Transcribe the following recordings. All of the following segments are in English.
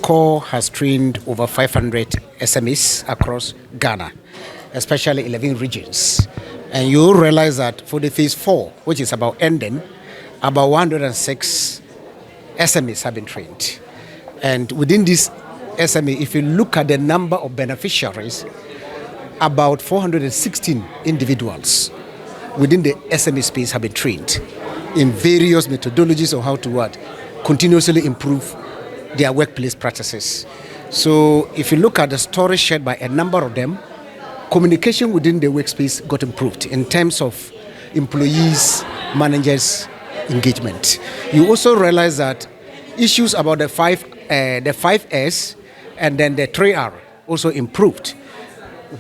SCORE has trained over 500 SMEs across Ghana, especially 11 regions. And you realize that for the phase 4, which is about ending, about 106 SMEs have been trained. And within this SME, if you look at the number of beneficiaries, about 416 individuals within the SME space have been trained in various methodologies on how to continuously improve their workplace practices. So if you look at the stories shared by a number of them, communication within the workspace got improved in terms of employees, managers, engagement. You also realize that issues about the 5S and then the 3R also improved.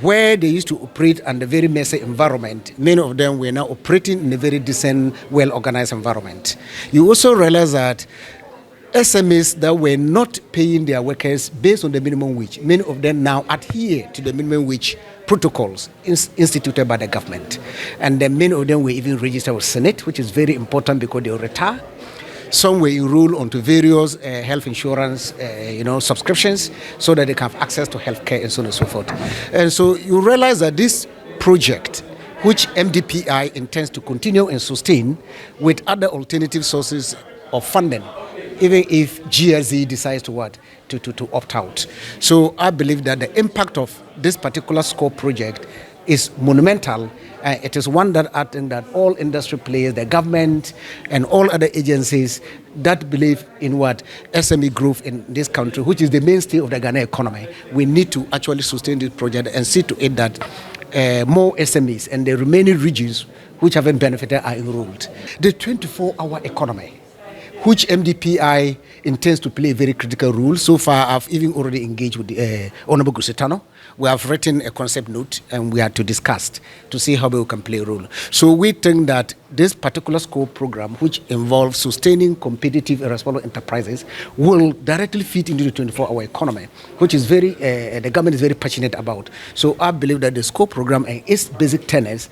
Where they used to operate in a very messy environment, many of them were now operating in a very decent, well-organized environment. You also realize that SMEs that were not paying their workers based on the minimum wage, many of them now adhere to the minimum wage protocols instituted by the government. And then many of them were even registered with Senate, which is very important because they retire. Some were enrolled onto various health insurance subscriptions so that they can have access to healthcare and so on and so forth. And so you realize that this project, which MDPI intends to continue and sustain with other alternative sources of funding, even if GLZ decides to opt out. So I believe that the impact of this particular SCORE project is monumental. It is one that I think that all industry players, the government, and all other agencies that believe in SME growth in this country, which is the mainstay of the Ghana economy, we need to actually sustain this project and see to it that more SMEs and the remaining regions which haven't benefited are enrolled. The 24-hour economy, which MDPI intends to play a very critical role. So far, I've even already engaged with the Honorable Gusetano. We have written a concept note and we are to discuss to see how we can play a role. So we think that this particular SCORE program, which involves sustaining competitive and responsible enterprises, will directly feed into the 24-hour economy, which is the government is very passionate about. So I believe that the SCORE program and its basic tenets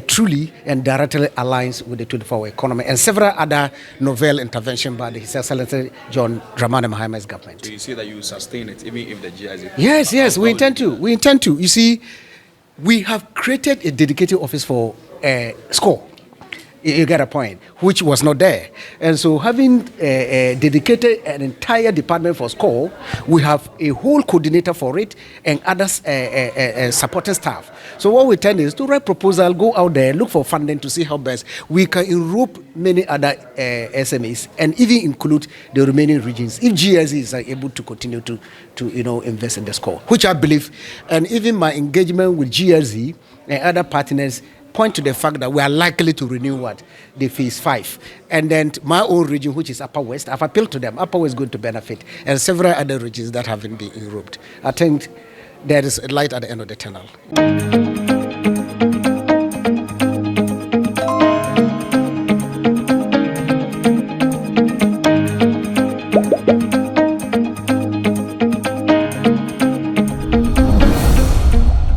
truly and directly aligns with the 24-hour economy and several other novel interventions by His Excellency John Dramani Mahama's government. Do you see that you sustain it even if the GIZ? Yes, we intend to. We intend to. You see, we have created a dedicated office for SCORE. You get a point, which was not there. And so having dedicated an entire department for SCORE, we have a whole coordinator for it and other supporting staff. So what we tend is to write proposal, go out there, look for funding to see how best we can enroll many other SMEs and even include the remaining regions if GSE is able to continue to invest in the SCORE, which I believe, and even my engagement with GSE and other partners point to the fact that we are likely to renew the phase 5. And then my own region, which is Upper West, I've appealed to them. Upper West is going to benefit, and several other regions that haven't been enrolled. I think there is a light at the end of the tunnel.